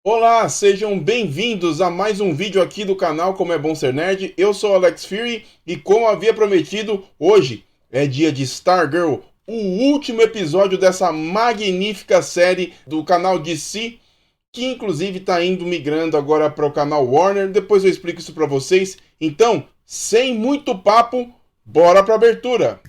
Olá, sejam bem-vindos a mais um vídeo aqui do canal Como é Bom Ser Nerd. Eu sou Alex Fury e como havia prometido, hoje é dia de Stargirl, o último episódio dessa magnífica série do canal DC, que inclusive está indo migrando agora para o canal Warner. Depois eu explico isso para vocês. Então, sem muito papo, bora para a abertura!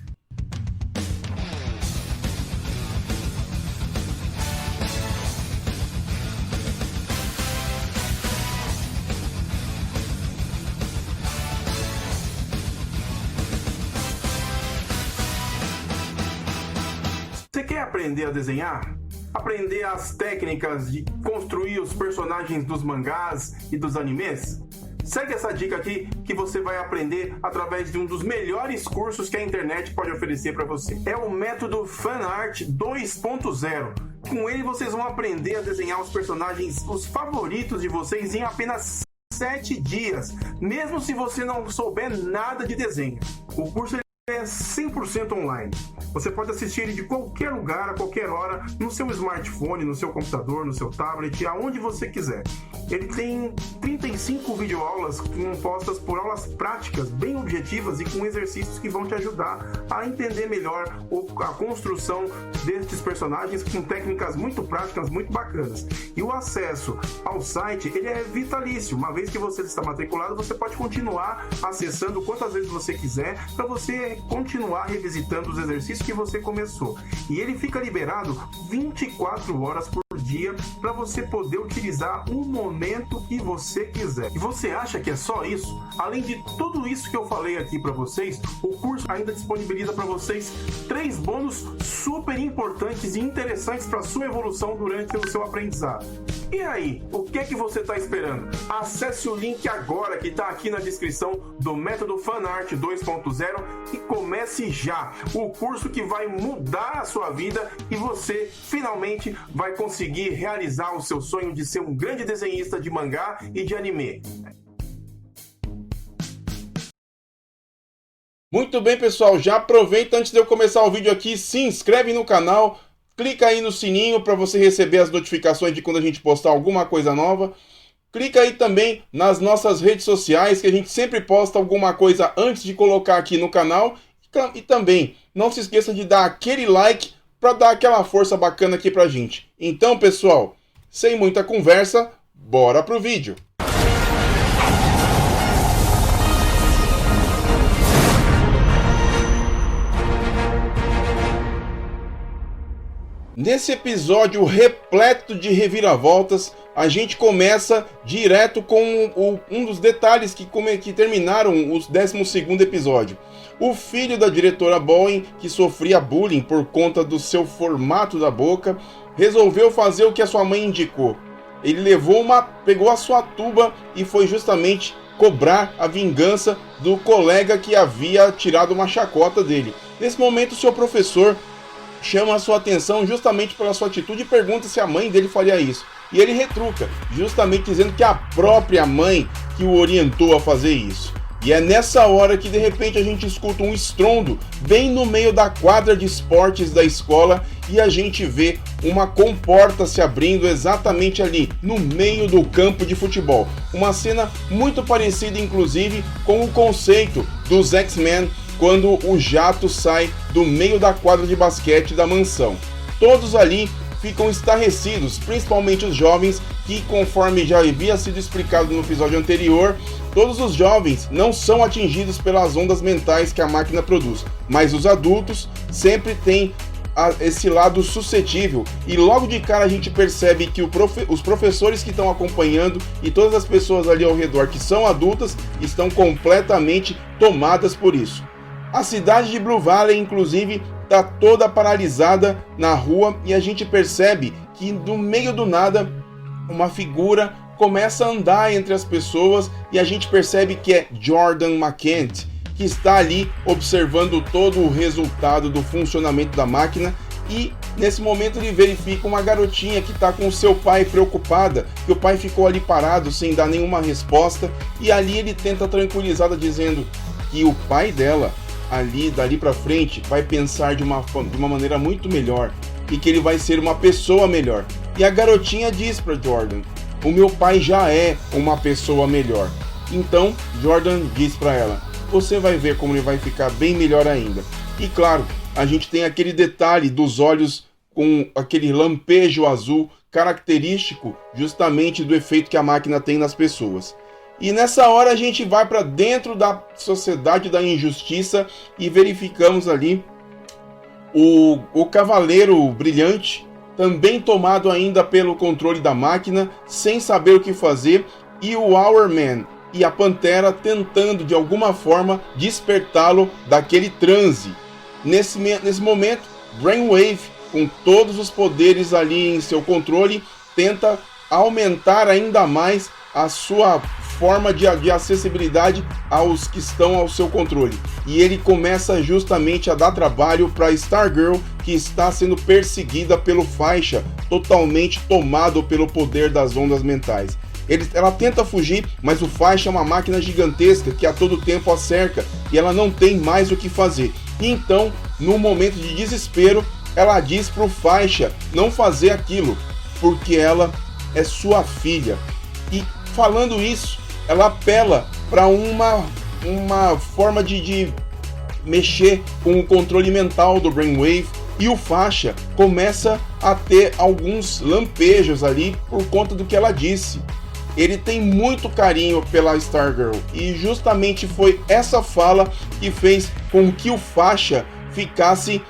Você quer aprender a desenhar? Aprender as técnicas de construir os personagens dos mangás e dos animes? Segue essa dica aqui que você vai aprender através de um dos melhores cursos que a internet pode oferecer para você. É o método FanArt 2.0. Com ele vocês vão aprender a desenhar os personagens, os favoritos de vocês em apenas 7 dias, mesmo se você não souber nada de desenho. O curso é 100% online. Você pode assistir ele de qualquer lugar, a qualquer hora, no seu smartphone, no seu computador, no seu tablet, aonde você quiser. Ele tem 35 videoaulas compostas por aulas práticas, bem objetivas e com exercícios que vão te ajudar a entender melhor a construção destes personagens com técnicas muito práticas, muito bacanas. E o acesso ao site, ele é vitalício. Uma vez que você está matriculado, você pode continuar acessando quantas vezes você quiser para você continuar revisitando os exercícios que você começou. E ele fica liberado 24 horas por dia para você poder utilizar um momento que você quiser. E você acha que é só isso? Além de tudo isso que eu falei aqui para vocês, o curso ainda disponibiliza para vocês 3 bônus super importantes e interessantes para sua evolução durante o seu aprendizado. E aí, o que é que você está esperando? Acesse o link agora que está aqui na descrição do método FanArt 2.0 e comece já o curso que vai mudar a sua vida e você finalmente vai conseguir realizar o seu sonho de ser um grande desenhista de mangá e de anime. Muito bem, pessoal, já aproveita antes de eu começar o vídeo aqui, se inscreve no canal, clica aí no sininho para você receber as notificações de quando a gente postar alguma coisa nova. Clica aí também nas nossas redes sociais, que a gente sempre posta alguma coisa antes de colocar aqui no canal. E também, não se esqueça de dar aquele like para dar aquela força bacana aqui pra gente. Então, pessoal, sem muita conversa, bora pro vídeo. Nesse episódio repleto de reviravoltas, a gente começa direto com um dos detalhes que terminaram o 12º episódio. O filho da diretora Bowen, que sofria bullying por conta do seu formato da boca, resolveu fazer o que a sua mãe indicou. Ele pegou a sua tuba e foi justamente cobrar a vingança do colega que havia tirado uma chacota dele. Nesse momento, seu professor chama a sua atenção justamente pela sua atitude e pergunta se a mãe dele faria isso. E ele retruca, justamente dizendo que é a própria mãe que o orientou a fazer isso. E é nessa hora que de repente a gente escuta um estrondo bem no meio da quadra de esportes da escola e a gente vê uma comporta se abrindo exatamente ali no meio do campo de futebol. Uma cena muito parecida inclusive com o conceito dos X-Men quando o jato sai do meio da quadra de basquete da mansão. Todos ali ficam estarrecidos, principalmente os jovens, que conforme já havia sido explicado no episódio anterior, todos os jovens não são atingidos pelas ondas mentais que a máquina produz, mas os adultos sempre têm esse lado suscetível, e logo de cara a gente percebe que os professores que estão acompanhando e todas as pessoas ali ao redor que são adultas estão completamente tomadas por isso. A cidade de Blue Valley, inclusive, está toda paralisada na rua e a gente percebe que do meio do nada uma figura começa a andar entre as pessoas e a gente percebe que é Jordan McKent, que está ali observando todo o resultado do funcionamento da máquina e nesse momento ele verifica uma garotinha que está com seu pai preocupada, que o pai ficou ali parado sem dar nenhuma resposta e ali ele tenta tranquilizá-la dizendo que o pai dela dali pra frente vai pensar de uma maneira muito melhor e que ele vai ser uma pessoa melhor. E a garotinha diz para Jordan o meu pai já é uma pessoa melhor. Então Jordan diz para ela: você vai ver como ele vai ficar bem melhor ainda. E claro, a gente tem aquele detalhe dos olhos com aquele lampejo azul característico justamente do efeito que a máquina tem nas pessoas. E nessa hora a gente vai para dentro da sociedade da injustiça e verificamos ali o Cavaleiro Brilhante, também tomado ainda pelo controle da máquina, sem saber o que fazer, e o Hourman e a Pantera tentando de alguma forma despertá-lo daquele transe. Nesse momento, Brainwave, com todos os poderes ali em seu controle, tenta aumentar ainda mais a sua forma de acessibilidade aos que estão ao seu controle. E ele começa justamente a dar trabalho para Stargirl, que está sendo perseguida pelo Faixa, totalmente tomado pelo poder das ondas mentais. Ela tenta fugir, mas o Faixa é uma máquina gigantesca que a todo tempo a cerca e ela não tem mais o que fazer. E então, num momento de desespero, ela diz para o Faixa não fazer aquilo, porque ela é sua filha. E falando isso, ela apela para uma forma de mexer com o controle mental do Brainwave, e o Faixa começa a ter alguns lampejos ali por conta do que ela disse. Ele tem muito carinho pela Stargirl, e justamente foi essa fala que fez com que o Faixa ficasse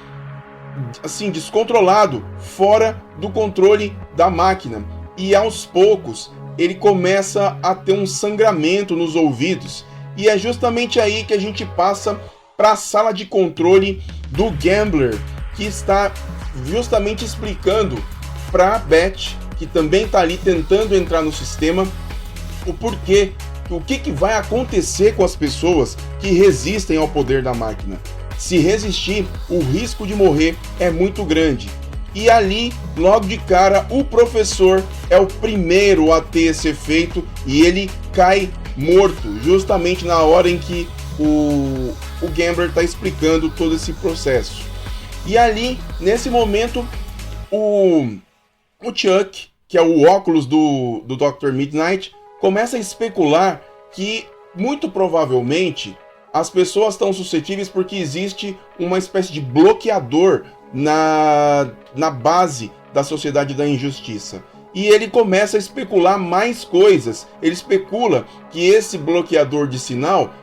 assim descontrolado, fora do controle da máquina. E aos poucos ele começa a ter um sangramento nos ouvidos, e é justamente aí que a gente passa para a sala de controle do Gambler, que está justamente explicando para a Beth, que também está ali tentando entrar no sistema, o porquê, o que vai acontecer com as pessoas que resistem ao poder da máquina. Se resistir, o risco de morrer é muito grande. E ali, logo de cara, o professor é o primeiro a ter esse efeito e ele cai morto, justamente na hora em que o Gambler está explicando todo esse processo. E ali, nesse momento, o Chuck, que é o óculos do Dr. Midnight, começa a especular que, muito provavelmente, as pessoas estão suscetíveis porque existe uma espécie de bloqueador na base da Sociedade da Injustiça. E ele começa a especular mais coisas. Ele especula que esse bloqueador de sinal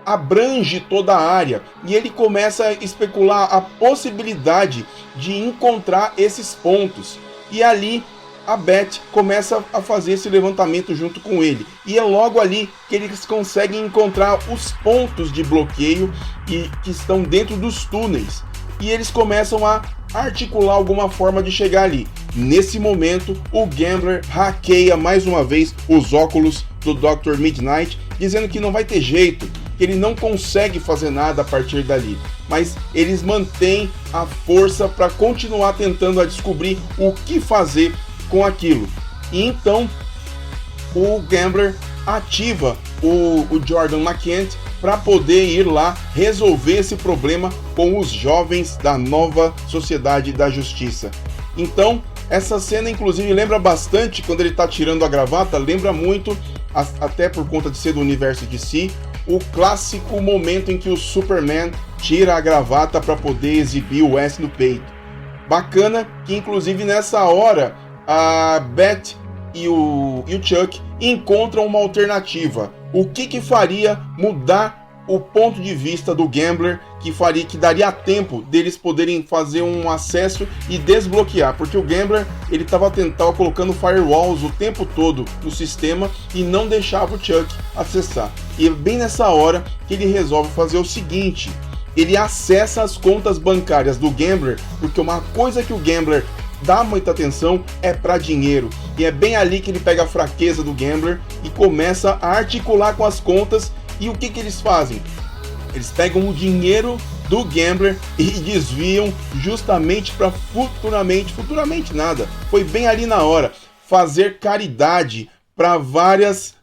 abrange toda a área. E ele começa a especular a possibilidade de encontrar esses pontos. E ali a Beth começa a fazer esse levantamento junto com ele. E é logo ali que eles conseguem encontrar os pontos de bloqueio que estão dentro dos túneis. E eles começam a articular alguma forma de chegar ali. Nesse momento, o Gambler hackeia mais uma vez os óculos do Dr. Midnight, dizendo que não vai ter jeito, que ele não consegue fazer nada a partir dali. Mas eles mantêm a força para continuar tentando a descobrir o que fazer com aquilo. E então, o Gambler ativa o Jordan McKent para poder ir lá resolver esse problema com os jovens da nova Sociedade da Justiça. Então, essa cena inclusive lembra bastante, quando ele está tirando a gravata, lembra muito, até por conta de ser do universo DC, o clássico momento em que o Superman tira a gravata para poder exibir o S no peito. Bacana que inclusive nessa hora a Beth e o Chuck encontram uma alternativa. O que faria mudar o ponto de vista do Gambler, que daria tempo deles poderem fazer um acesso e desbloquear, porque o Gambler ele estava colocando firewalls o tempo todo no sistema e não deixava o Chuck acessar. E é bem nessa hora que ele resolve fazer o seguinte: ele acessa as contas bancárias do Gambler, porque uma coisa que o Gambler dá muita atenção é para dinheiro, e é bem ali que ele pega a fraqueza do Gambler e começa a articular com as contas. E o que eles fazem? Eles pegam o dinheiro do Gambler e desviam justamente para futuramente nada, foi bem ali na hora, fazer caridade para várias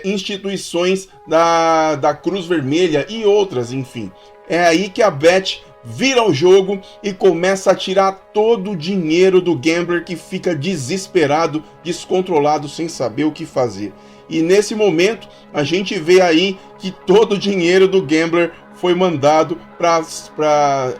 instituições da Cruz Vermelha e outras, enfim. É aí que a Beth vira o jogo e começa a tirar todo o dinheiro do Gambler, que fica desesperado, descontrolado, sem saber o que fazer. E nesse momento a gente vê aí que todo o dinheiro do Gambler foi mandado para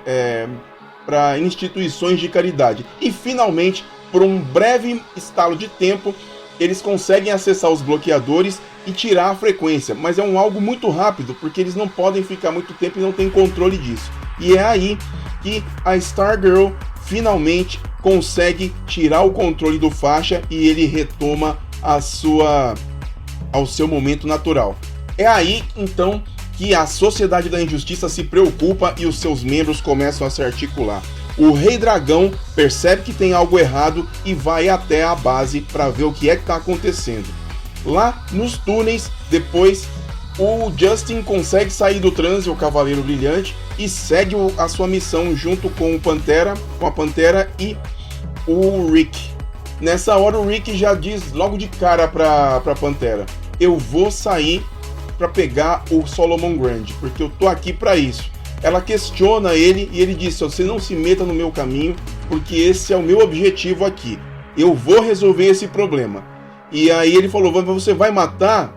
instituições de caridade. E finalmente, por um breve estalo de tempo, eles conseguem acessar os bloqueadores e tirar a frequência. Mas é algo muito rápido, porque eles não podem ficar muito tempo e não têm controle disso. E é aí que a Stargirl finalmente consegue tirar o controle do Faixa e ele retoma ao seu momento natural. É aí, então, que a Sociedade da Injustiça se preocupa e os seus membros começam a se articular. O Rei Dragão percebe que tem algo errado e vai até a base para ver o que é que está acontecendo. Lá nos túneis, depois, o Justin consegue sair do transe, o Cavaleiro Brilhante, e segue a sua missão junto com a Pantera e o Rick. Nessa hora o Rick já diz logo de cara pra Pantera: eu vou sair para pegar o Solomon Grundy, porque eu tô aqui para isso. Ela questiona ele e ele diz: você não se meta no meu caminho, porque esse é o meu objetivo aqui. Eu vou resolver esse problema. E aí ele falou: você vai matar?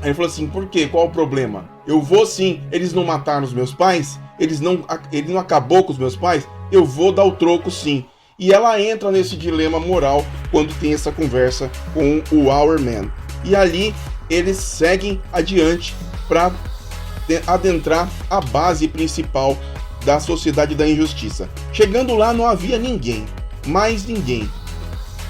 Aí ele falou assim: por quê? Qual o problema? Eu vou sim. Eles não mataram os meus pais? Ele não acabou com os meus pais? Eu vou dar o troco sim. E ela entra nesse dilema moral quando tem essa conversa com o Our Man. E ali eles seguem adiante para adentrar a base principal da Sociedade da Injustiça. Chegando lá não havia ninguém, mais ninguém.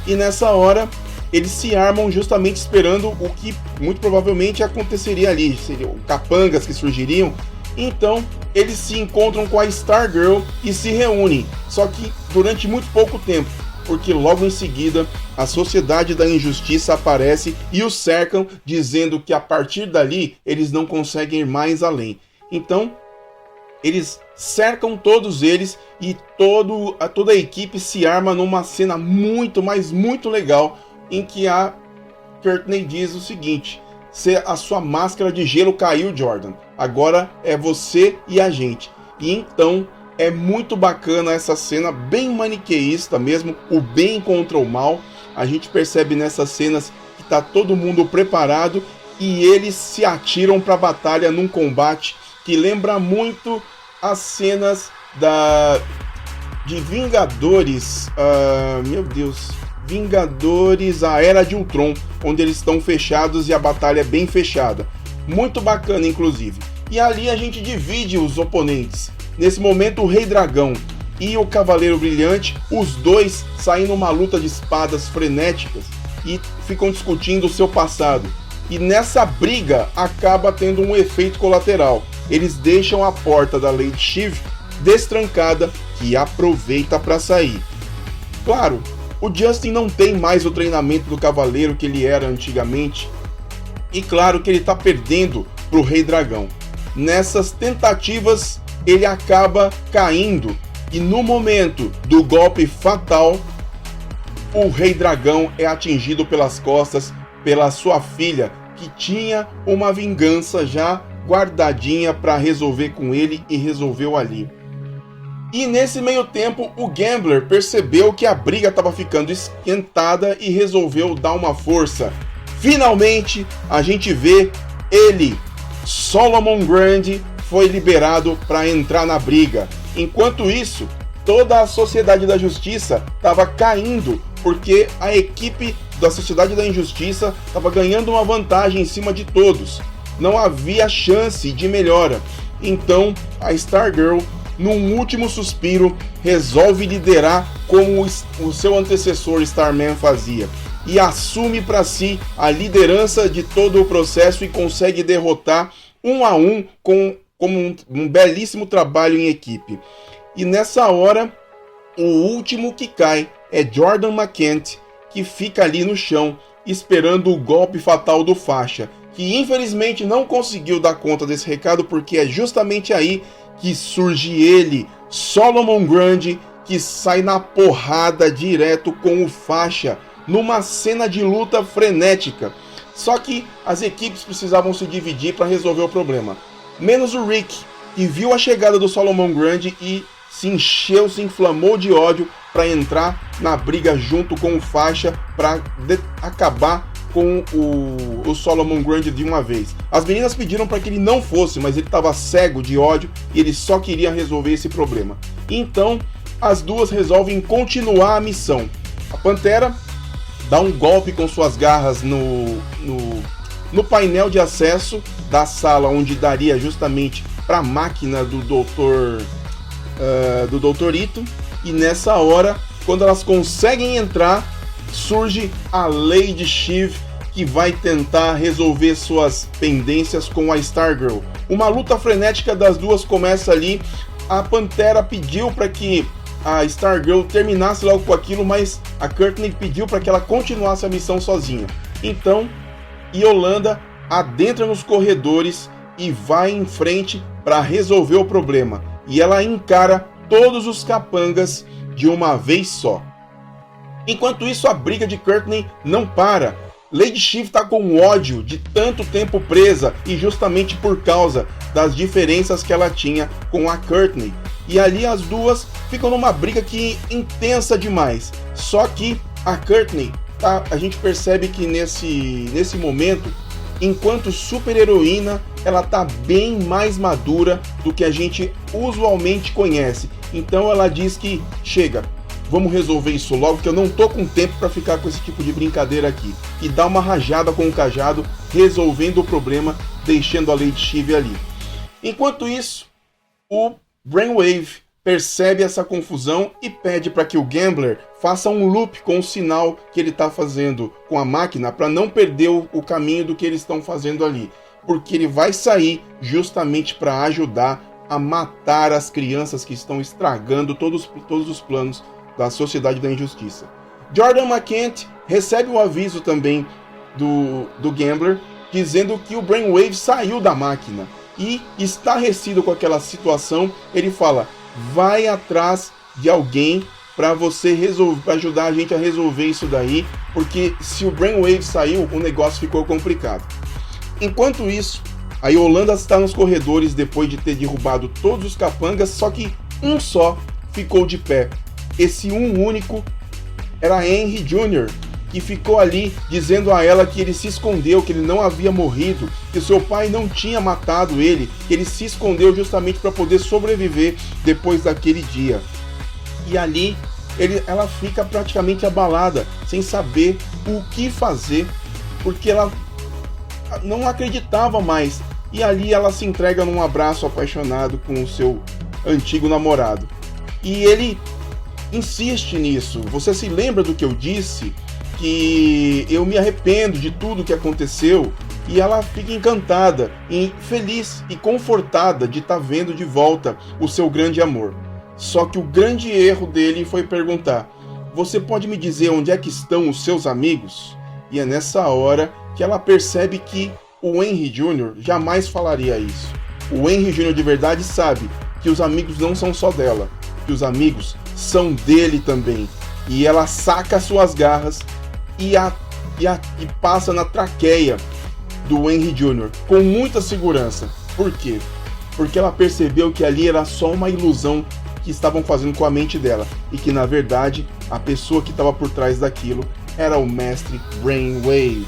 E nessa hora eles se armam justamente esperando o que muito provavelmente aconteceria ali, seriam capangas que surgiriam. Então eles se encontram com a Stargirl e se reúnem, só que durante muito pouco tempo, porque logo em seguida a Sociedade da Injustiça aparece e os cercam, dizendo que a partir dali eles não conseguem ir mais além. Então eles cercam todos eles e toda a equipe se arma numa cena muito, mas muito legal, em que a Courtney diz o seguinte: a sua máscara de gelo caiu, Jordan. Agora é você e a gente. E então é muito bacana essa cena, bem maniqueísta mesmo, o bem contra o mal. A gente percebe nessas cenas que tá todo mundo preparado e eles se atiram para a batalha num combate que lembra muito as cenas de Vingadores. Vingadores, a Era de Ultron, onde eles estão fechados e a batalha é bem fechada. Muito bacana, inclusive. E ali a gente divide os oponentes. Nesse momento, o Rei Dragão e o Cavaleiro Brilhante, os dois saem numa luta de espadas frenéticas e ficam discutindo o seu passado. E nessa briga acaba tendo um efeito colateral. Eles deixam a porta da Lady Shiv destrancada, que aproveita para sair. Claro, o Justin não tem mais o treinamento do Cavaleiro que ele era antigamente. E claro que ele está perdendo para o Rei Dragão. Nessas tentativas, ele acaba caindo. E no momento do golpe fatal, o Rei Dragão é atingido pelas costas pela sua filha, que tinha uma vingança já guardadinha para resolver com ele e resolveu ali. E nesse meio tempo, o Gambler percebeu que a briga estava ficando esquentada e resolveu dar uma força. Finalmente, a gente vê ele, Solomon Grundy, foi liberado para entrar na briga. Enquanto isso, toda a Sociedade da Justiça estava caindo, porque a equipe da Sociedade da Injustiça estava ganhando uma vantagem em cima de todos. Não havia chance de melhora. Então, a Stargirl, num último suspiro, resolve liderar como o seu antecessor Starman fazia. E assume para si a liderança de todo o processo e consegue derrotar um a um como um belíssimo trabalho em equipe. E nessa hora, o último que cai é Jordan McKent, que fica ali no chão, esperando o golpe fatal do Faixa, que infelizmente não conseguiu dar conta desse recado, porque é justamente aí que surge ele, Solomon Grundy, que sai na porrada direto com o Faixa, numa cena de luta frenética. Só que as equipes precisavam se dividir para resolver o problema. Menos o Rick. que viu a chegada do Solomon Grundy e se inflamou de ódio para entrar na briga junto com o Faixa para acabar com o Solomon Grundy de uma vez. As meninas pediram para que ele não fosse, mas ele estava cego de ódio e ele só queria resolver esse problema. Então, as duas resolvem continuar a missão. A Pantera dá um golpe com suas garras no painel de acesso da sala onde daria justamente para a máquina do Dr. Ito, e nessa hora, quando elas conseguem entrar, surge a Lady Shiv, que vai tentar resolver suas pendências com a Stargirl. Uma luta frenética das duas começa ali. A Pantera pediu para que a Stargirl terminasse logo com aquilo, mas a Courtney pediu para que ela continuasse a missão sozinha. Então, Yolanda adentra nos corredores e vai em frente para resolver o problema. E ela encara todos os capangas de uma vez só. Enquanto isso, a briga de Courtney não para. Lady Shiv está com ódio de tanto tempo presa e justamente por causa das diferenças que ela tinha com a Courtney. E ali as duas ficam numa briga que intensa demais. Só que a Courtney, a gente percebe que nesse momento, enquanto super heroína, ela tá bem mais madura do que a gente usualmente conhece. Então ela diz que chega, vamos resolver isso logo, que eu não tô com tempo para ficar com esse tipo de brincadeira aqui. E dá uma rajada com o cajado, resolvendo o problema, deixando a Lady Shiv ali. Enquanto isso, o Brainwave percebe essa confusão e pede para que o Gambler faça um loop com o sinal que ele está fazendo com a máquina para não perder o caminho do que eles estão fazendo ali. Porque ele vai sair justamente para ajudar a matar as crianças que estão estragando todos os planos da Sociedade da Injustiça. Jordan McKent recebe um aviso também do Gambler, dizendo que o Brainwave saiu da máquina. E estarrecido com aquela situação, ele fala, vai atrás de alguém para você resolver, para ajudar a gente a resolver isso daí, porque se o Brainwave saiu, o negócio ficou complicado. Enquanto isso, a Yolanda está nos corredores depois de ter derrubado todos os capangas, só que um só ficou de pé. Esse um único era Henry Jr., que ficou ali dizendo a ela que ele se escondeu, que ele não havia morrido, que o seu pai não tinha matado ele, que ele se escondeu justamente para poder sobreviver depois daquele dia. E ali ela fica praticamente abalada, sem saber o que fazer, porque ela não acreditava mais. E ali ela se entrega num abraço apaixonado com o seu antigo namorado. E ele insiste nisso. Você se lembra do que eu disse? Que eu me arrependo de tudo que aconteceu. E ela fica encantada, e feliz e confortada de estar vendo de volta o seu grande amor. Só que o grande erro dele foi perguntar, você pode me dizer onde é que estão os seus amigos? E é nessa hora que ela percebe que o Henry Jr. jamais falaria isso. O Henry Jr. de verdade sabe que os amigos não são só dela, que os amigos são dele também. E ela saca suas garras e passa na traqueia do Henry Jr. com muita segurança. Por quê? Porque ela percebeu que ali era só uma ilusão que estavam fazendo com a mente dela e que na verdade a pessoa que estava por trás daquilo era o mestre Brainwave.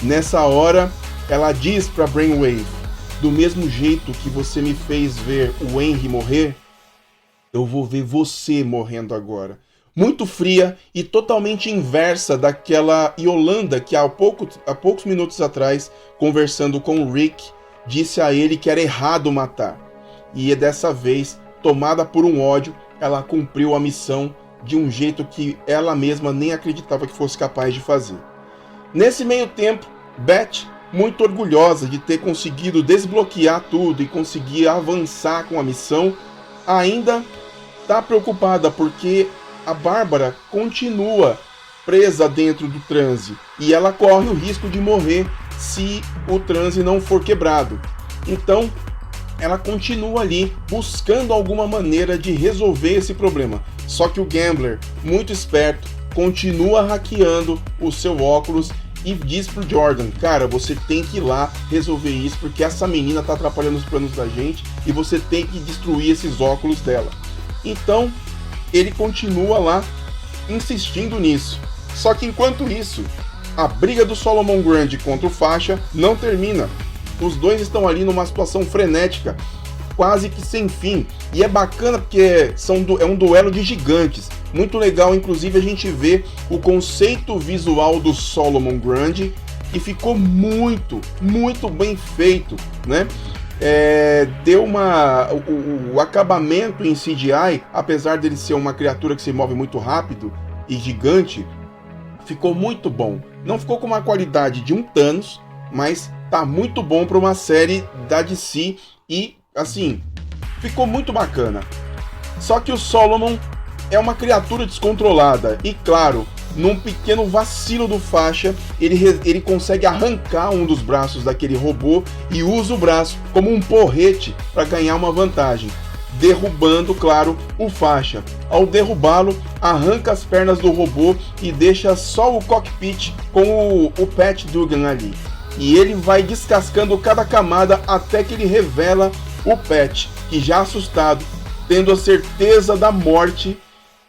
Nessa hora ela diz para Brainwave, do mesmo jeito que você me fez ver o Henry morrer, eu vou ver você morrendo agora. Muito fria e totalmente inversa daquela Yolanda que há poucos minutos atrás, conversando com o Rick, disse a ele que era errado matar. E dessa vez, tomada por um ódio, ela cumpriu a missão de um jeito que ela mesma nem acreditava que fosse capaz de fazer. Nesse meio tempo, Beth, muito orgulhosa de ter conseguido desbloquear tudo e conseguir avançar com a missão, ainda está preocupada porque a Bárbara continua presa dentro do transe e ela corre o risco de morrer se o transe não for quebrado. Então, ela continua ali buscando alguma maneira de resolver esse problema. Só que o Gambler, muito esperto, continua hackeando o seu óculos e diz pro Jordan, cara, você tem que ir lá resolver isso, porque essa menina tá atrapalhando os planos da gente e você tem que destruir esses óculos dela. Então, ele continua lá insistindo nisso. Só que enquanto isso, a briga do Solomon Grundy contra o Faixa não termina. Os dois estão ali numa situação frenética, quase que sem fim. E é bacana porque é um duelo de gigantes. Muito legal, inclusive, a gente vê o conceito visual do Solomon Grundy, que ficou muito, muito bem feito, né? Deu o acabamento em CGI, apesar dele ser uma criatura que se move muito rápido e gigante, ficou muito bom. Não ficou com uma qualidade de um Thanos, mas tá muito bom para uma série da DC e, assim, ficou muito bacana. Só que o Solomon é uma criatura descontrolada e, claro, num pequeno vacilo do Faixa, ele consegue arrancar um dos braços daquele robô e usa o braço como um porrete para ganhar uma vantagem, derrubando, claro, o Faixa. Ao derrubá-lo, arranca as pernas do robô e deixa só o cockpit com o Pat Dugan ali. E ele vai descascando cada camada até que ele revela o Pat, que já assustado, tendo a certeza da morte,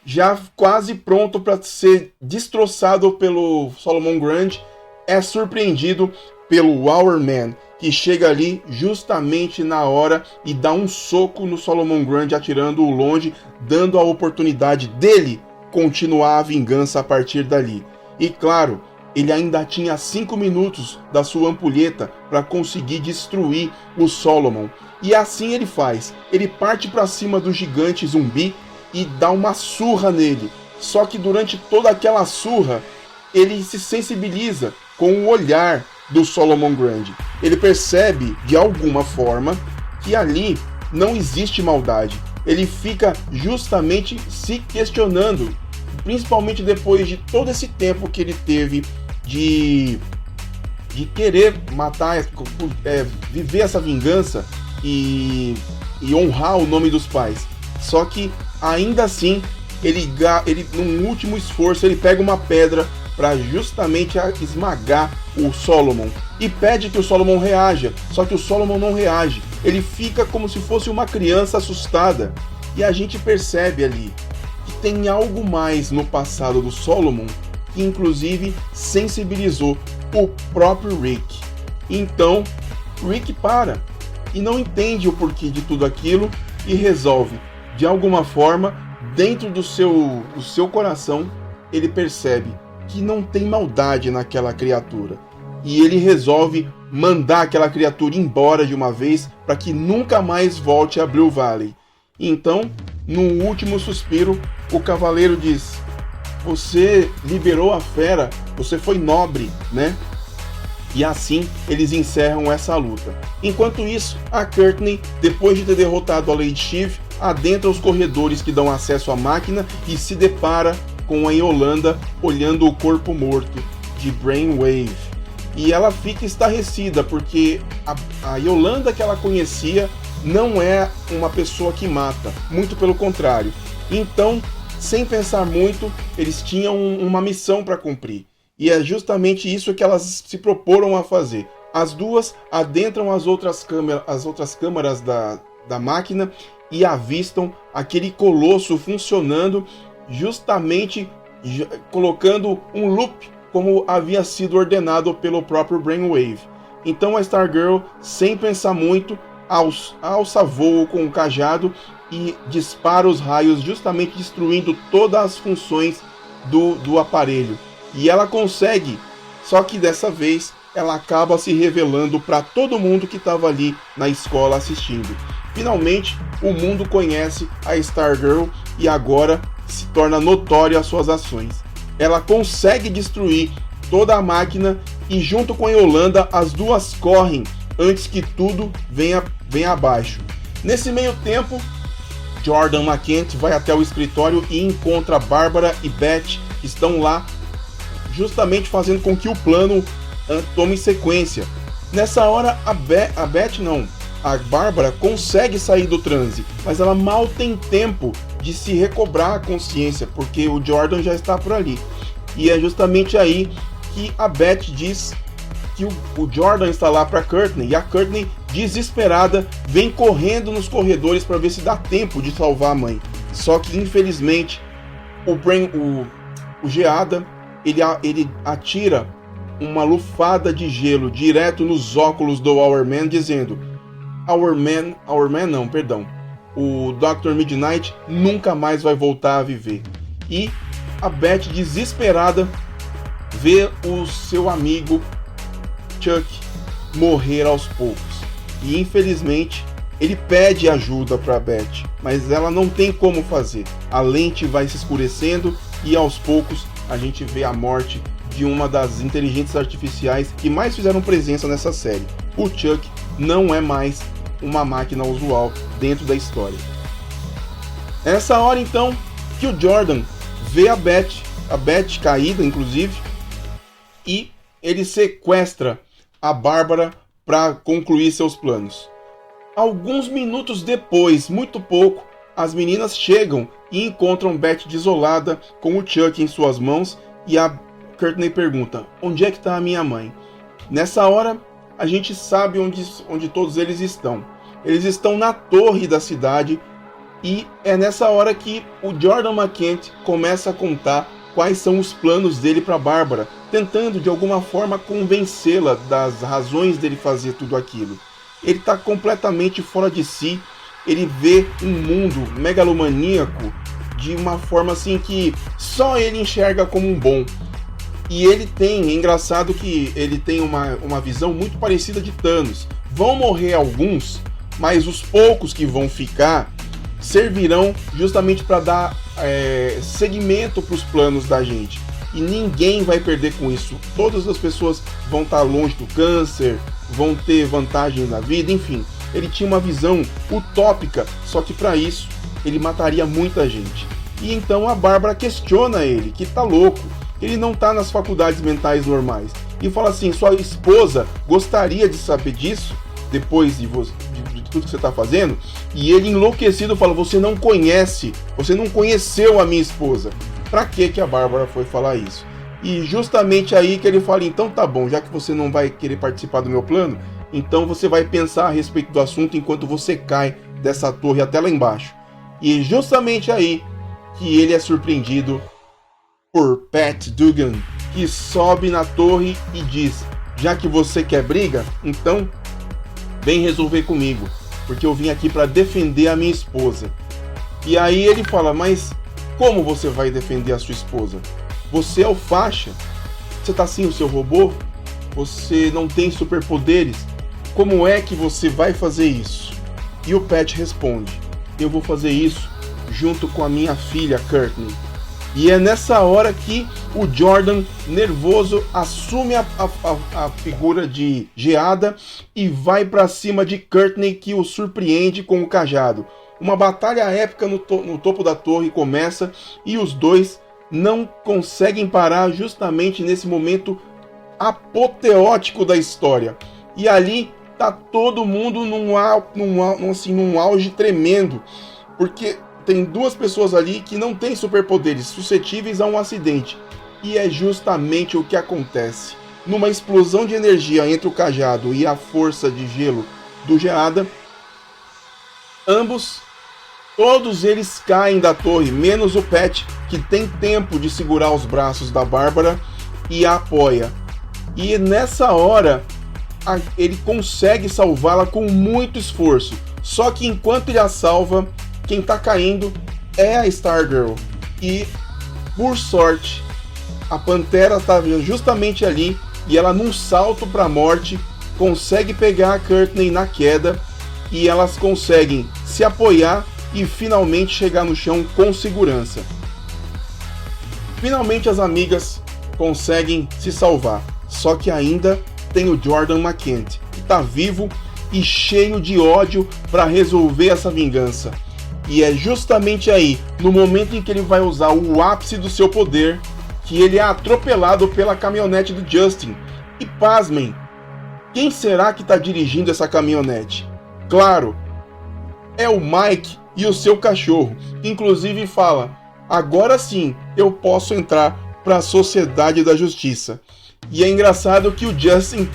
já quase pronto para ser destroçado pelo Solomon Grundy, é surpreendido pelo Hourman, que chega ali justamente na hora e dá um soco no Solomon Grundy, atirando-o longe, dando a oportunidade dele continuar a vingança a partir dali. E claro, ele ainda tinha 5 minutos da sua ampulheta para conseguir destruir o Solomon. E assim ele faz. Ele parte para cima do gigante zumbi e dá uma surra nele. Só que durante toda aquela surra, ele se sensibiliza com o olhar do Solomon Grundy. Ele percebe, de alguma forma, que ali não existe maldade. Ele fica justamente se questionando, principalmente depois de todo esse tempo que ele teve de querer matar, viver essa vingança e honrar o nome dos pais. Só que ainda assim, ele num último esforço, ele pega uma pedra para justamente esmagar o Solomon e pede que o Solomon reaja. Só que o Solomon não reage. Ele fica como se fosse uma criança assustada. E a gente percebe ali que tem algo mais no passado do Solomon que inclusive sensibilizou o próprio Rick. Então, Rick para e não entende o porquê de tudo aquilo e resolve, de alguma forma, dentro do seu coração, ele percebe que não tem maldade naquela criatura. E ele resolve mandar aquela criatura embora de uma vez para que nunca mais volte a Blue Valley. Então, no último suspiro, o cavaleiro diz: você liberou a fera, você foi nobre, né? E assim eles encerram essa luta. Enquanto isso, a Courtney, depois de ter derrotado a Lady Shiv, adentra os corredores que dão acesso à máquina e se depara com a Yolanda olhando o corpo morto de Brainwave. E ela fica estarrecida porque a Yolanda que ela conhecia não é uma pessoa que mata, muito pelo contrário. Então, sem pensar muito, eles tinham uma missão para cumprir. E é justamente isso que elas se proporam a fazer. As duas adentram as outras câmaras da máquina e avistam aquele colosso funcionando, justamente colocando um loop como havia sido ordenado pelo próprio Brainwave. Então a Stargirl, sem pensar muito, alça voo com o cajado e dispara os raios, justamente destruindo todas as funções do aparelho. E ela consegue, só que dessa vez ela acaba se revelando para todo mundo que estava ali na escola assistindo. Finalmente, o mundo conhece a Stargirl e agora se torna notória as suas ações. Ela consegue destruir toda a máquina e junto com a Yolanda as duas correm antes que tudo venha abaixo. Nesse meio tempo, Jordan McKent vai até o escritório e encontra Bárbara e Beth, que estão lá justamente fazendo com que o plano tome sequência. Nessa hora, a Bárbara consegue sair do transe, mas ela mal tem tempo de se recobrar a consciência, porque o Jordan já está por ali. E é justamente aí que a Beth diz que o Jordan está lá para Courtney, e a Courtney, desesperada, vem correndo nos corredores para ver se dá tempo de salvar a mãe. Só que, infelizmente, o Geada, ele atira uma lufada de gelo direto nos óculos do Our Man, dizendo: o Dr. Midnight nunca mais vai voltar a viver. E a Beth, desesperada, vê o seu amigo Chuck morrer aos poucos. E infelizmente ele pede ajuda para Beth, mas ela não tem como fazer. A lente vai se escurecendo e aos poucos a gente vê a morte de uma das inteligências artificiais que mais fizeram presença nessa série. O Chuck não é mais uma máquina usual dentro da história. Nessa hora então que o Jordan vê a Beth caída inclusive, e ele sequestra a Bárbara para concluir seus planos. Alguns minutos depois, muito pouco, as meninas chegam e encontram Beth desolada com o Chuck em suas mãos, e a Courtney pergunta: onde é que está a minha mãe? Nessa hora, a gente sabe onde todos eles estão. Eles estão na torre da cidade, e é nessa hora que o Jordan McKent começa a contar quais são os planos dele para Bárbara, tentando de alguma forma convencê-la das razões dele fazer tudo aquilo. Ele está completamente fora de si, ele vê um mundo megalomaníaco de uma forma assim que só ele enxerga como um bom. E ele tem, é engraçado que ele tem uma visão muito parecida de Thanos. Vão morrer alguns, mas os poucos que vão ficar servirão justamente para dar segmento para os planos da gente. E ninguém vai perder com isso. Todas as pessoas vão estar longe do câncer, vão ter vantagens na vida, enfim. Ele tinha uma visão utópica, só que para isso ele mataria muita gente. E então a Bárbara questiona ele, que tá louco, ele não tá nas faculdades mentais normais. E fala assim: sua esposa gostaria de saber disso, depois de tudo que você tá fazendo? E ele, enlouquecido, fala: você não conheceu a minha esposa. Pra que a Bárbara foi falar isso? E justamente aí que ele fala: então tá bom, já que você não vai querer participar do meu plano, então você vai pensar a respeito do assunto enquanto você cai dessa torre até lá embaixo. E justamente aí que ele é surpreendido por Pat Dugan, que sobe na torre e diz: já que você quer briga, então vem resolver comigo, porque eu vim aqui para defender a minha esposa. E aí ele fala: mas como você vai defender a sua esposa? Você é o faixa? Você tá sem o seu robô? Você não tem superpoderes? Como é que você vai fazer isso? E o Pat responde: eu vou fazer isso junto com a minha filha Courtney. E é nessa hora que o Jordan, nervoso, assume a figura de Geada e vai para cima de Courtney, que o surpreende com o cajado. Uma batalha épica no topo da torre começa e os dois não conseguem parar justamente nesse momento apoteótico da história. E ali tá todo mundo num auge tremendo, porque tem duas pessoas ali que não têm superpoderes, suscetíveis a um acidente. E é justamente o que acontece. Numa explosão de energia entre o cajado e a força de gelo do Geada, todos eles caem da torre, menos o Pat, que tem tempo de segurar os braços da Bárbara e a apoia. E nessa hora, ele consegue salvá-la com muito esforço. Só que enquanto ele a salva, quem tá caindo é a Stargirl. E, por sorte, a Pantera tá justamente ali e ela, num salto pra morte, consegue pegar a Courtney na queda e elas conseguem se apoiar e finalmente chegar no chão com segurança. Finalmente as amigas conseguem se salvar. Só que ainda tem o Jordan McKent, que tá vivo e cheio de ódio para resolver essa vingança. E é justamente aí, no momento em que ele vai usar o ápice do seu poder, que ele é atropelado pela caminhonete do Justin. E pasmem, quem será que está dirigindo essa caminhonete? Claro, é o Mike e o seu cachorro. Inclusive fala: agora sim eu posso entrar para a Sociedade da Justiça. E é engraçado que o Justin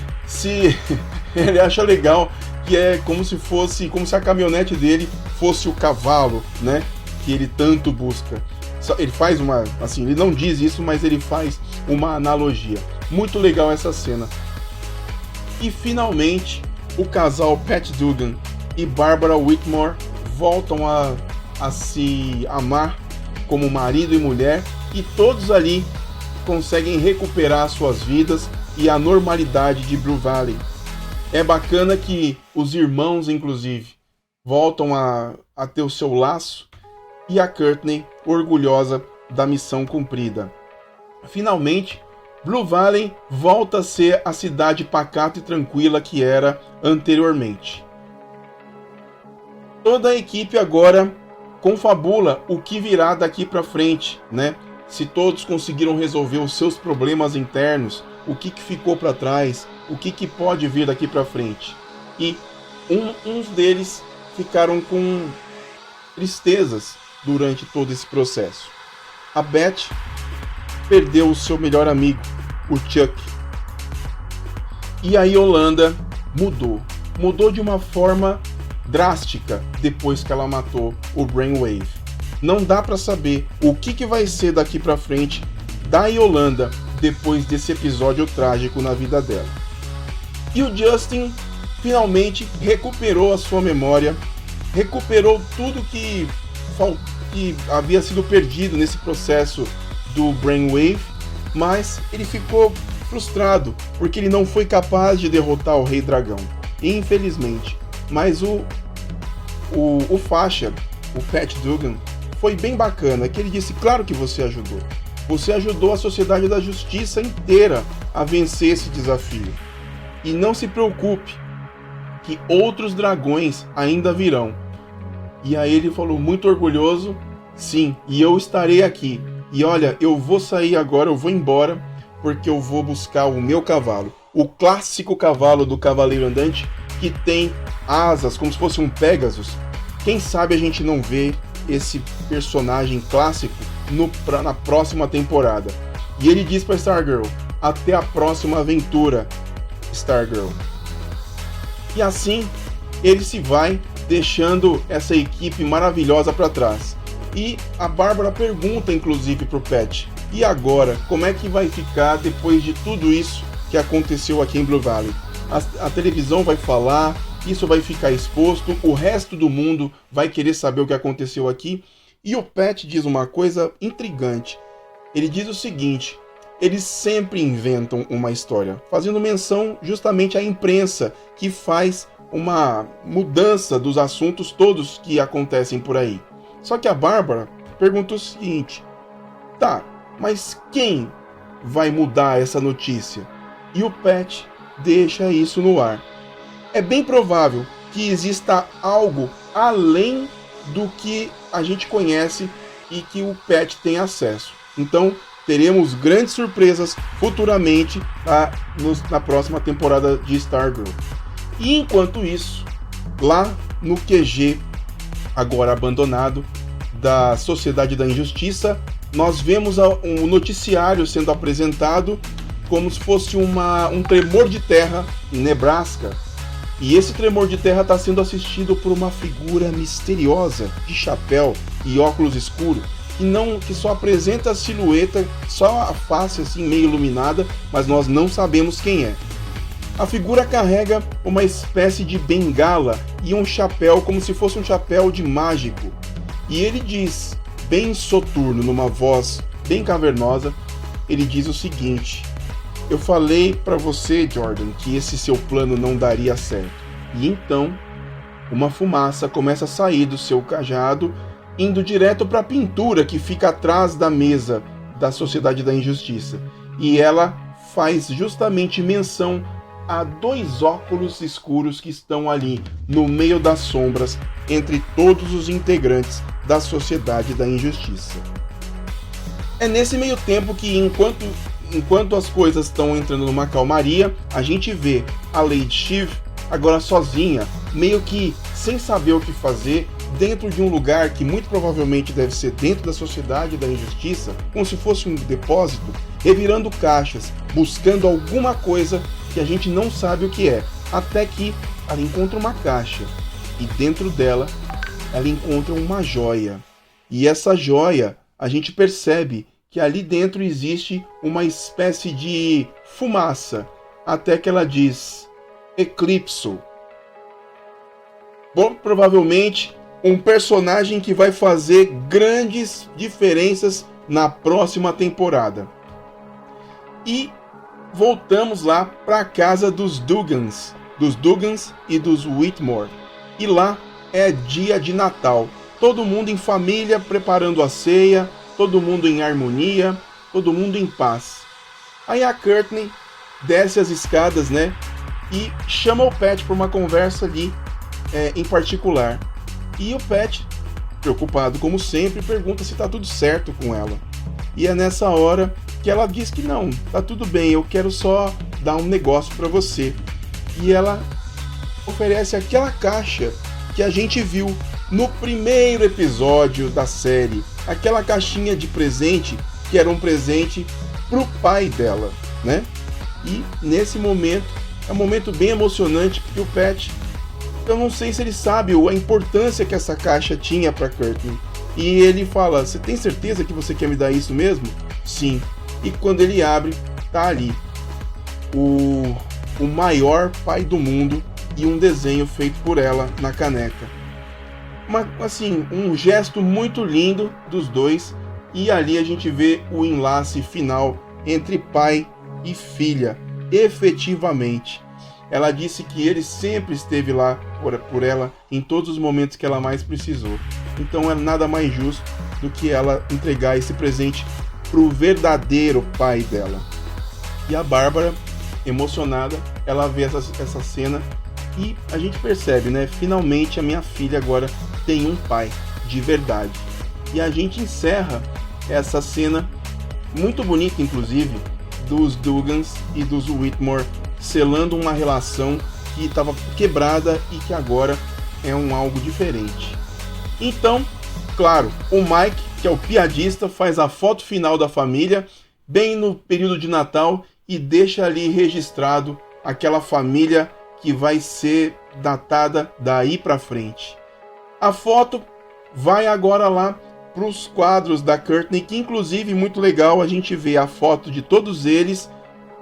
ele acha legal que é como se a caminhonete dele fosse o cavalo, né? Que ele tanto busca. Ele faz ele não diz isso, mas ele faz uma analogia. Muito legal essa cena. E finalmente, o casal Pat Dugan e Barbara Whitmore voltam a se amar como marido e mulher, e todos ali conseguem recuperar suas vidas e a normalidade de Blue Valley. É bacana que os irmãos, inclusive, voltam a ter o seu laço, e a Courtney orgulhosa da missão cumprida. Finalmente, Blue Valley volta a ser a cidade pacata e tranquila que era anteriormente. Toda a equipe agora confabula o que virá daqui para frente, né? Se todos conseguiram resolver os seus problemas internos, o que ficou para trás, o que pode vir daqui para frente. E uns deles ficaram com tristezas durante todo esse processo. A Beth perdeu o seu melhor amigo, o Chuck. E a Yolanda mudou de uma forma drástica depois que ela matou o Brainwave. Não dá para saber o que vai ser daqui para frente da Yolanda depois desse episódio trágico na vida dela. E o Justin finalmente recuperou a sua memória, recuperou tudo que havia sido perdido nesse processo do Brainwave, mas ele ficou frustrado porque ele não foi capaz de derrotar o Rei Dragão, infelizmente. Mas o faixa, o Pat Dugan, foi bem bacana, que ele disse: claro que você ajudou. Você ajudou a Sociedade da Justiça inteira a vencer esse desafio. E não se preocupe, que outros dragões ainda virão. E aí ele falou, muito orgulhoso: sim, e eu estarei aqui. E olha, eu vou sair agora, eu vou embora, porque eu vou buscar o meu cavalo. O clássico cavalo do Cavaleiro Andante, que tem asas, como se fosse um Pegasus. Quem sabe a gente não vê esse personagem clássico na próxima temporada. E ele diz para Stargirl: até a próxima aventura, Stargirl. E assim ele se vai, deixando essa equipe maravilhosa para trás. E a Bárbara pergunta inclusive pro Pat: e agora, como é que vai ficar depois de tudo isso que aconteceu aqui em Blue Valley? A televisão vai falar, isso vai ficar exposto, o resto do mundo vai querer saber o que aconteceu aqui. E o Pat diz uma coisa intrigante. Ele diz o seguinte: eles sempre inventam uma história, fazendo menção justamente à imprensa, que faz uma mudança dos assuntos todos que acontecem por aí. Só que a Bárbara pergunta o seguinte: tá, mas quem vai mudar essa notícia? E o Pat deixa isso no ar. É bem provável que exista algo além do que a gente conhece e que o Pat tem acesso. Então, teremos grandes surpresas futuramente na próxima temporada de Stargirl. E enquanto isso, lá no QG, agora abandonado, da Sociedade da Injustiça, nós vemos um noticiário sendo apresentado como se fosse um tremor de terra em Nebraska. E esse tremor de terra está sendo assistido por uma figura misteriosa, de chapéu e óculos escuros, que só apresenta a silhueta, só a face assim meio iluminada, mas nós não sabemos quem é. A figura carrega uma espécie de bengala e um chapéu como se fosse um chapéu de mágico. E ele diz, bem soturno, numa voz bem cavernosa, ele diz o seguinte: eu falei para você, Jordan, que esse seu plano não daria certo. E então, uma fumaça começa a sair do seu cajado, indo direto para a pintura que fica atrás da mesa da Sociedade da Injustiça. E ela faz justamente menção a 2 óculos escuros que estão ali, no meio das sombras, entre todos os integrantes da Sociedade da Injustiça. É nesse meio tempo que, enquanto as coisas estão entrando numa calmaria, a gente vê a Lady Shiv agora sozinha, meio que sem saber o que fazer, dentro de um lugar que muito provavelmente deve ser dentro da Sociedade da Injustiça, como se fosse um depósito, revirando caixas, buscando alguma coisa que a gente não sabe o que é, até que ela encontra uma caixa e dentro dela ela encontra uma joia. E essa joia, a gente percebe que ali dentro existe uma espécie de fumaça, até que ela diz Eclipso. Bom, provavelmente um personagem que vai fazer grandes diferenças na próxima temporada. E voltamos lá para a casa dos Dugans e dos Whitmore. E lá é dia de Natal. Todo mundo em família preparando a ceia, todo mundo em harmonia, todo mundo em paz. Aí a Courtney desce as escadas, né? E chama o Pat para uma conversa ali em particular. E o Pat, preocupado como sempre, pergunta se tá tudo certo com ela. E é nessa hora que ela diz que não, tá tudo bem, eu quero só dar um negócio para você. E ela oferece aquela caixa que a gente viu no primeiro episódio da série. Aquela caixinha de presente que era um presente pro pai dela, né? E nesse momento, é um momento bem emocionante, porque o Pat, eu não sei se ele sabe a importância que essa caixa tinha para Courtney. E ele fala, você tem certeza que você quer me dar isso mesmo? Sim. E quando ele abre, tá ali o maior pai do mundo e um desenho feito por ela na caneca. Assim, um gesto muito lindo dos dois. E ali a gente vê o enlace final entre pai e filha, efetivamente. Ela disse que ele sempre esteve lá por ela em todos os momentos que ela mais precisou. Então é nada mais justo do que ela entregar esse presente pro verdadeiro pai dela. E a Bárbara, emocionada, ela vê essa cena e a gente percebe, né? Finalmente a minha filha agora tem um pai de verdade. E a gente encerra essa cena muito bonita, inclusive, dos Dugans e dos Whitmore selando uma relação que estava quebrada e que agora é algo diferente. Então, claro, o Mike, que é o piadista, faz a foto final da família bem no período de Natal e deixa ali registrado aquela família que vai ser datada daí para frente. A foto vai agora lá para os quadros da Courtney, que inclusive muito legal, a gente vê a foto de todos eles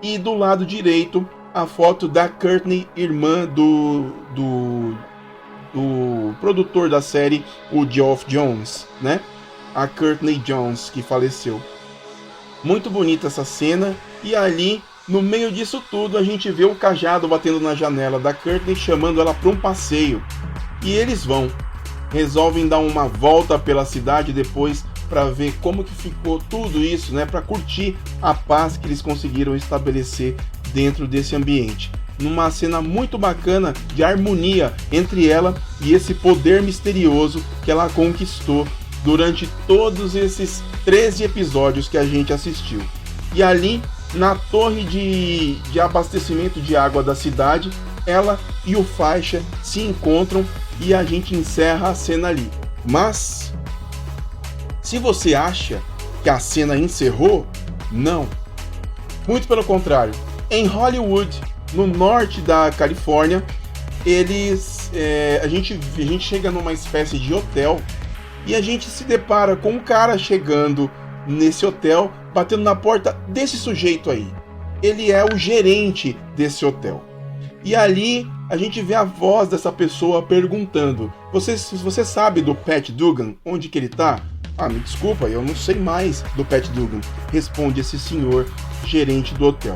e do lado direito a foto da Courtney, irmã do produtor da série, o Geoff Jones, né? A Courtney Jones, que faleceu. Muito bonita essa cena, e ali, no meio disso tudo, a gente vê o cajado batendo na janela da Courtney, chamando ela para um passeio. E eles resolvem dar uma volta pela cidade depois para ver como que ficou tudo isso, né? Para curtir a paz que eles conseguiram estabelecer dentro desse ambiente. Numa cena muito bacana de harmonia entre ela e esse poder misterioso que ela conquistou durante todos esses 13 episódios que a gente assistiu. E ali, na torre de abastecimento de água da cidade, ela e o Faixa se encontram e a gente encerra a cena ali. Mas, se você acha que a cena encerrou, não. Muito pelo contrário. Em Hollywood, no norte da Califórnia, a gente chega numa espécie de hotel e a gente se depara com um cara chegando nesse hotel, batendo na porta desse sujeito aí. Ele é o gerente desse hotel. E ali a gente vê a voz dessa pessoa perguntando: você sabe do Pat Dugan? Onde que ele tá? Ah, me desculpa, eu não sei mais do Pat Dugan, responde esse senhor gerente do hotel.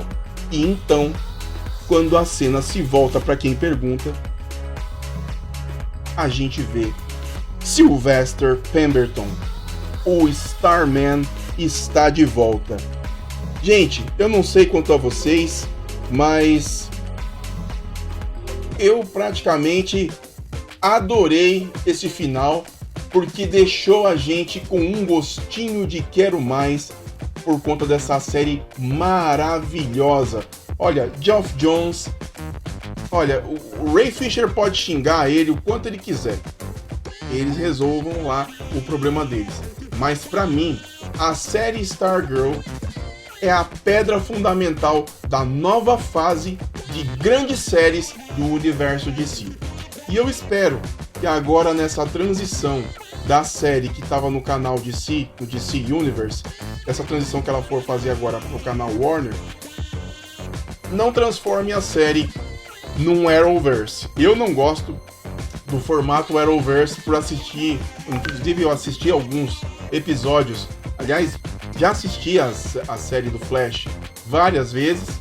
E então, quando a cena se volta para quem pergunta, a gente vê Sylvester Pemberton, o Starman, está de volta. Gente, eu não sei quanto a vocês, mas eu praticamente adorei esse final, porque deixou a gente com um gostinho de quero mais por conta dessa série maravilhosa. Olha, Geoff Jones, olha, o Ray Fisher pode xingar ele o quanto ele quiser, eles resolvam lá o problema deles. Mas pra mim, a série Stargirl é a pedra fundamental da nova fase de grandes séries do universo DC. E eu espero que agora nessa transição da série que estava no canal DC, no DC Universe, essa transição que ela for fazer agora pro canal Warner, não transforme a série num Arrowverse. Eu não gosto do formato Arrowverse por assistir, inclusive eu assisti alguns episódios, aliás, já assisti a série do Flash várias vezes,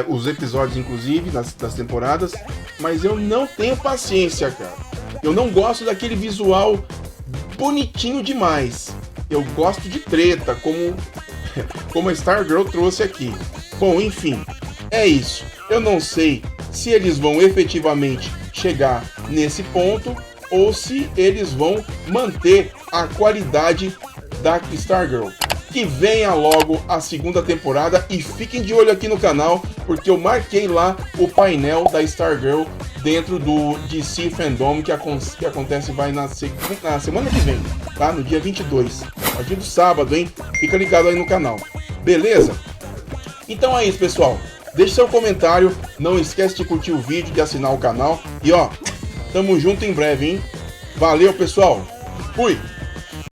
os episódios inclusive das temporadas, mas eu não tenho paciência, cara. Eu não gosto daquele visual bonitinho demais. Eu gosto de treta, como a Stargirl trouxe aqui. Bom, enfim, é isso. Eu não sei se eles vão efetivamente chegar nesse ponto ou se eles vão manter a qualidade da Stargirl. Que venha logo a segunda temporada e fiquem de olho aqui no canal, porque eu marquei lá o painel da Stargirl dentro do DC Fandom que acontece na semana que vem, tá? No dia 22, a partir do sábado, hein? Fica ligado aí no canal, beleza? Então é isso, pessoal. Deixe seu comentário, não esquece de curtir o vídeo, de assinar o canal e ó, tamo junto em breve, hein? Valeu, pessoal. Fui!